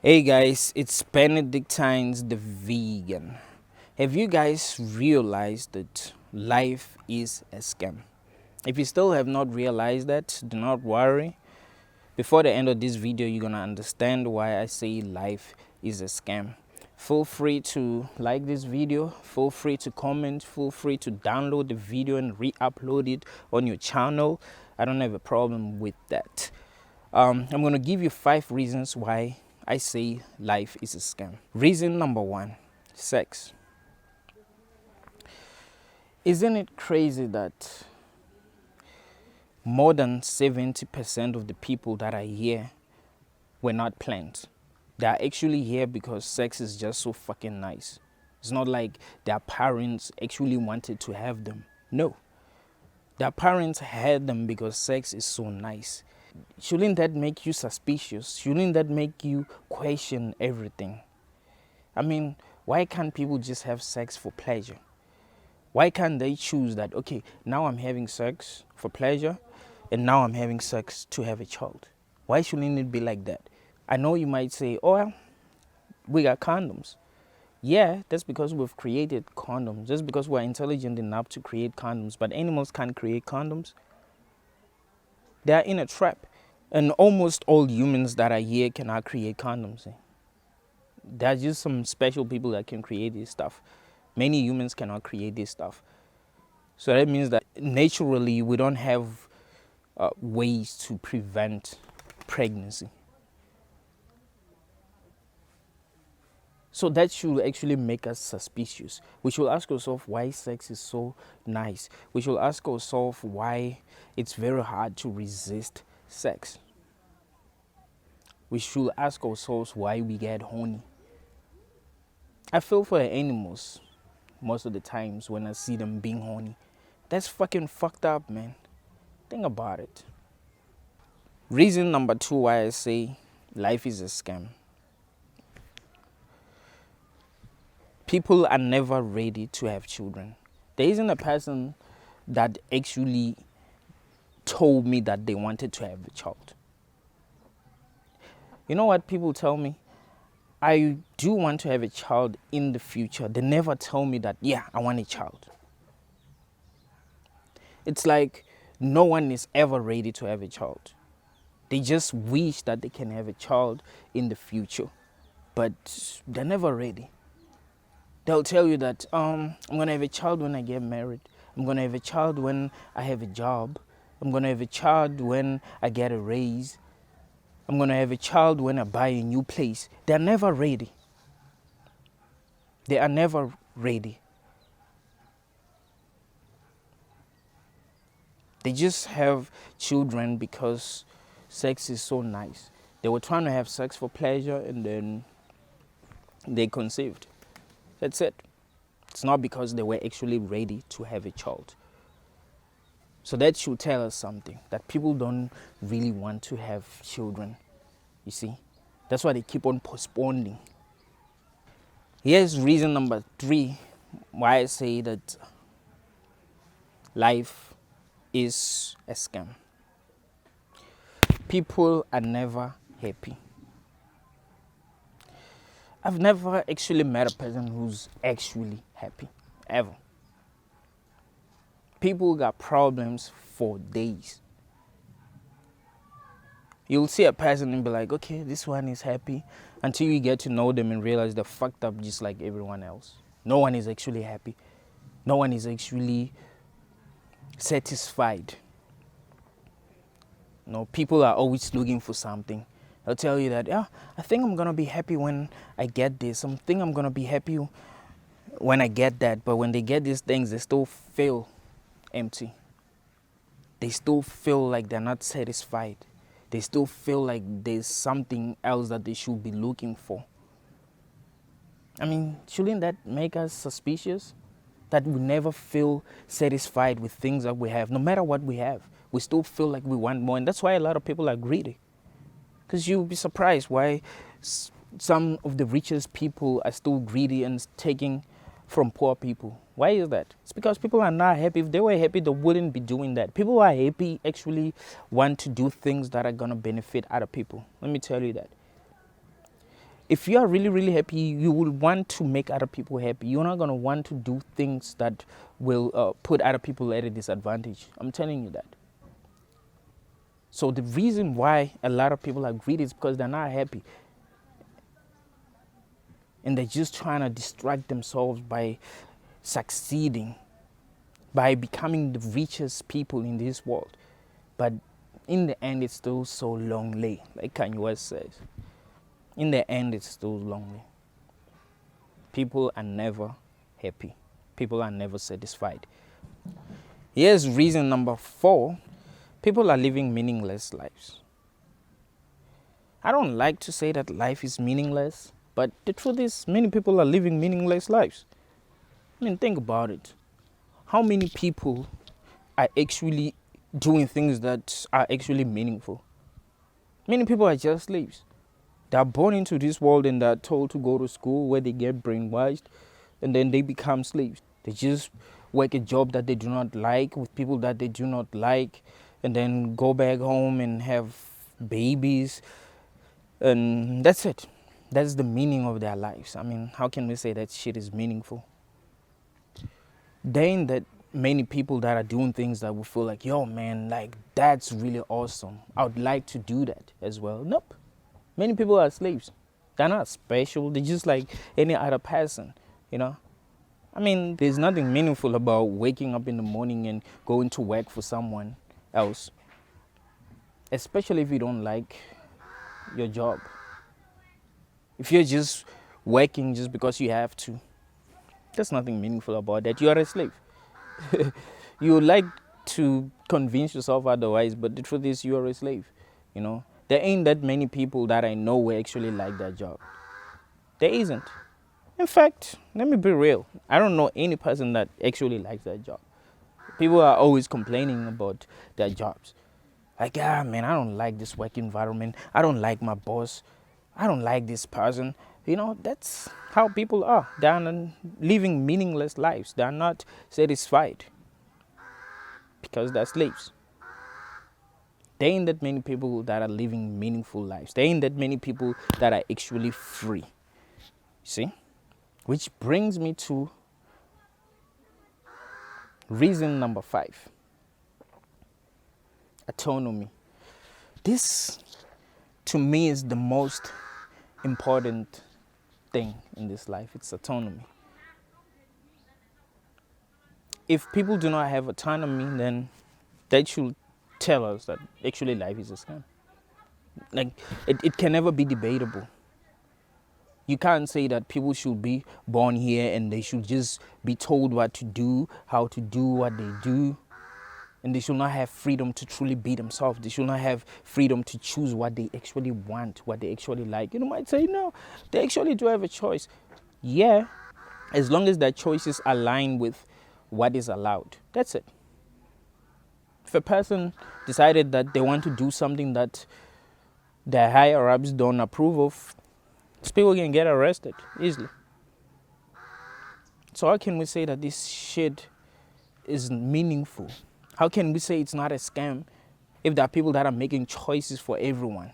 Hey guys, it's Benedictines the vegan. Have you guys realized that life is a scam? If you still have not realized that, do not worry. Before the end of this video, you're gonna understand why I say life is a scam. Feel free to like this video, feel free to comment, feel free to download the video and re-upload it on your channel. I don't have a problem with that. I'm gonna give you 5 reasons why I say life is a scam. Reason number 1, sex. Isn't it crazy that more than 70% of the people that are here were not planned? They are actually here because sex is just so fucking nice. It's not like their parents actually wanted to have them. No. Their parents had them because sex is so nice. Shouldn't that make you suspicious? Shouldn't that make you question everything? I mean, why can't people just have sex for pleasure? Why can't they choose that, okay, now I'm having sex for pleasure and now I'm having sex to have a child? Why shouldn't it be like that? I know you might say, oh, well, we got condoms. Yeah, that's because we've created condoms. Just because we're intelligent enough to create condoms. But animals can't create condoms. They are in a trap. And almost all humans that are here cannot create condoms. There are just some special people that can create this stuff. Many humans cannot create this stuff. So that means that naturally we don't have ways to prevent pregnancy. So that should actually make us suspicious. We should ask ourselves why sex is so nice. We should ask ourselves why it's very hard to resist sex. We should ask ourselves why we get horny. I feel for the animals most of the times when I see them being horny. That's fucking fucked up, man. Think about it. Reason number 2 why I say life is a scam. People are never ready to have children. There isn't a person that actually told me that they wanted to have a child. You know what people tell me? I do want to have a child in the future. They never tell me that, yeah, I want a child. It's like no one is ever ready to have a child. They just wish that they can have a child in the future, but they're never ready. They'll tell you that I'm going to have a child when I get married. I'm going to have a child when I have a job. I'm going to have a child when I get a raise. I'm going to have a child when I buy a new place. They're never ready. They are never ready. They just have children because sex is so nice. They were trying to have sex for pleasure and then they conceived. That's it. It's not because they were actually ready to have a child. So that should tell us something, that people don't really want to have children, you see. That's why they keep on postponing. Here's reason number 3 why I say that life is a scam. People are never happy. I've never actually met a person who's actually happy, ever. People got problems for days. You'll see a person and be like, okay, this one is happy, until you get to know them and realize they're fucked up just like everyone else. No one is actually happy. No one is actually satisfied. People are always looking for something. They'll tell you that, yeah, I think I'm going to be happy when I get this. I think I'm going to be happy when I get that. But when they get these things, they still feel empty. They still feel like they're not satisfied. They still feel like there's something else that they should be looking for. I mean, shouldn't that make us suspicious? That we never feel satisfied with things that we have. No matter what we have, we still feel like we want more. And that's why a lot of people are greedy. Because you'll be surprised why some of the richest people are still greedy and taking from poor people. Why is that? It's because people are not happy. If they were happy, they wouldn't be doing that. People who are happy actually want to do things that are going to benefit other people. Let me tell you that. If you are really, really happy, you will want to make other people happy. You're not going to want to do things that will put other people at a disadvantage. I'm telling you that. So the reason why a lot of people are greedy is because they're not happy. And they're just trying to distract themselves by succeeding, by becoming the richest people in this world. But in the end, it's still so lonely, like Kanye West says. In the end, it's still lonely. People are never happy. People are never satisfied. Here's reason number 4. People are living meaningless lives. I don't like to say that life is meaningless, but the truth is many people are living meaningless lives. I mean, think about it. How many people are actually doing things that are actually meaningful? Many people are just slaves. They are born into this world and they're told to go to school where they get brainwashed, and then they become slaves. They just work a job that they do not like with people that they do not like, and then go back home and have babies, and that's it. That's the meaning of their lives. I mean, how can we say that shit is meaningful? There ain't that many people that are doing things that we feel like, yo man, like that's really awesome. I would like to do that as well. Nope. Many people are slaves. They're not special. They're just like any other person, you know? I mean, there's nothing meaningful about waking up in the morning and going to work for someone else. Especially if you don't like your job. If you're just working just because you have to, there's nothing meaningful about that. You are a slave. You would like to convince yourself otherwise, but the truth is you are a slave, you know? There ain't that many people that I know who actually like their job. There isn't. In fact, let me be real. I don't know any person that actually likes their job. People are always complaining about their jobs. Like, man, I don't like this work environment. I don't like my boss. I don't like this person. You know, that's how people are. They are living meaningless lives. They are not satisfied because they're slaves. There ain't that many people that are living meaningful lives. There ain't that many people that are actually free. See? Which brings me to reason number 5. Autonomy. This, to me, is the most important thing in this life. It's autonomy. If people do not have autonomy, then that should tell us that actually life is a scam. Like, it can never be debatable. You can't say that people should be born here and they should just be told what to do, how to do what they do, and they should not have freedom to truly be themselves. They should not have freedom to choose what they actually want, what they actually like. You might say, no, they actually do have a choice. Yeah, as long as their choices align with what is allowed. That's it. If a person decided that they want to do something that their higher ups don't approve of, people can get arrested easily. So how can we say that this shit is meaningful? How can we say it's not a scam if there are people that are making choices for everyone?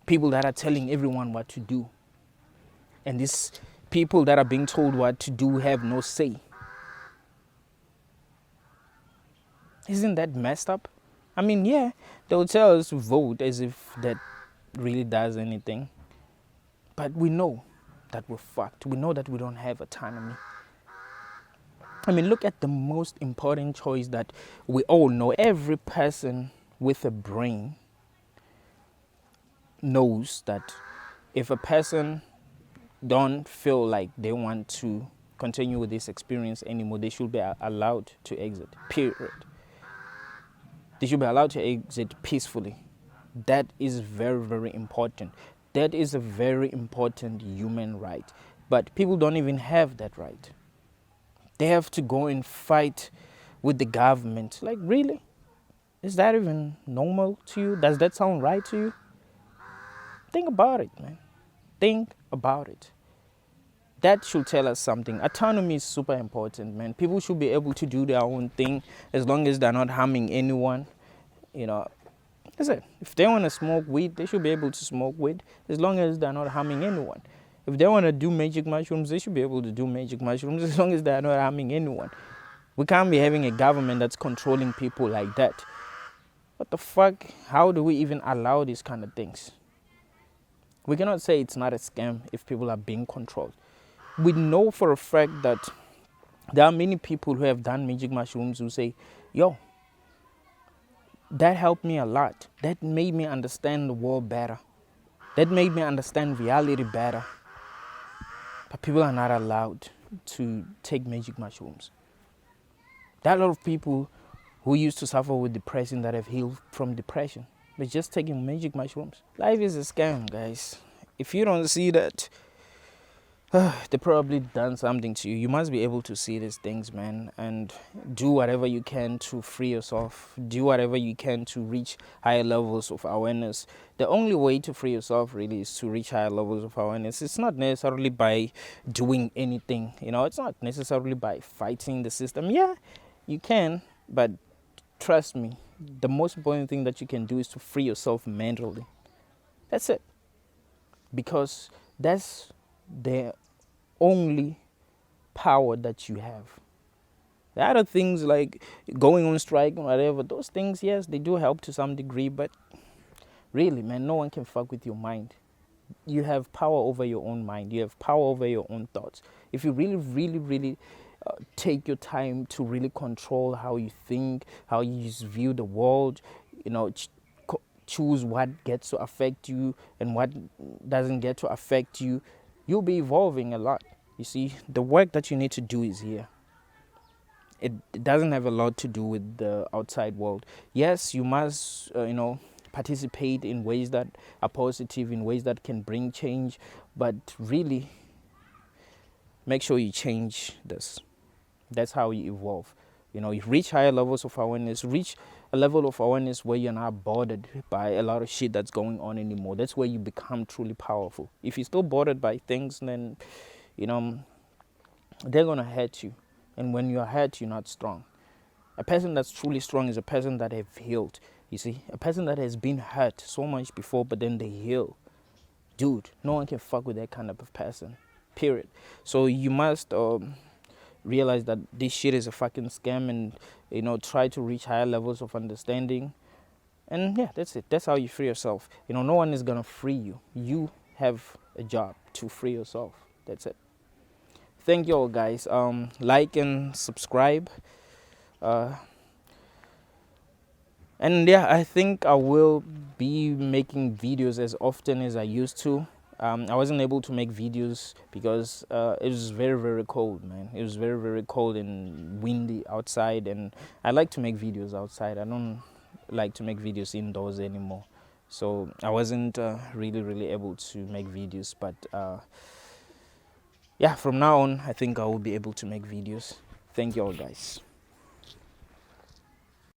People that are telling everyone what to do. And these people that are being told what to do have no say. Isn't that messed up? I mean, yeah, they'll tell us to vote as if that really does anything. But we know that we're fucked. We know that we don't have autonomy. I mean, look at the most important choice that we all know. Every person with a brain knows that if a person don't feel like they want to continue with this experience anymore, they should be allowed to exit, period. They should be allowed to exit peacefully. That is very, very important. That is a very important human right. But people don't even have that right. They have to go and fight with the government. Like, really? Is that even normal to you? Does that sound right to you? Think about it, man. Think about it. That should tell us something. Autonomy is super important, man. People should be able to do their own thing as long as they're not harming anyone. You know, That's it. If they want to smoke weed, they should be able to smoke weed as long as they're not harming anyone. If they want to do magic mushrooms, they should be able to do magic mushrooms as long as they're not harming anyone. We can't be having a government that's controlling people like that. What the fuck? How do we even allow these kind of things? We cannot say it's not a scam if people are being controlled. We know for a fact that there are many people who have done magic mushrooms who say, yo, that helped me a lot. That made me understand the world better. That made me understand reality better. But people are not allowed to take magic mushrooms. There are a lot of people who used to suffer with depression that have healed from depression. They're just taking magic mushrooms. Life is a scam, guys. If you don't see that, they probably done something to you. You must be able to see these things, man, and do whatever you can to free yourself. Do whatever you can to reach higher levels of awareness. The only way to free yourself really is to reach higher levels of awareness. It's not necessarily by doing anything, it's not necessarily by fighting the system. Yeah, you can, but trust me, the most important thing that you can do is to free yourself mentally. That's it. Because that's the only power that you have. The other things like going on strike or whatever, those things, yes, they do help to some degree, but really, man, no one can fuck with your mind. You have power over your own mind. You have power over your own thoughts. If you really, really, really take your time to really control how you think, how you view the world, choose what gets to affect you and what doesn't get to affect you, you'll be evolving a lot. You see, the work that you need to do is here. It doesn't have a lot to do with the outside world. Yes, you must, participate in ways that are positive, in ways that can bring change, but really make sure you change this. That's how you evolve. You reach higher levels of awareness, reach a level of awareness where you're not bothered by a lot of shit that's going on anymore. That's where you become truly powerful. If you're still bothered by things, then, they're going to hurt you. And when you're hurt, you're not strong. A person that's truly strong is a person that have healed. You see, a person that has been hurt so much before, but then they heal. Dude, no one can fuck with that kind of a person. Period. So you must realize that this shit is a fucking scam and, try to reach higher levels of understanding. And yeah, that's it. That's how you free yourself. No one is going to free you. You have a job to free yourself. That's it. Thank you all, guys. Like and subscribe. And yeah, I think I will be making videos as often as I used to. I wasn't able to make videos because it was very, very cold, man. It was very, very cold and windy outside, and I like to make videos outside. I don't like to make videos indoors anymore. So I wasn't really, really able to make videos, but yeah, from now on, I think I will be able to make videos. Thank you all, guys.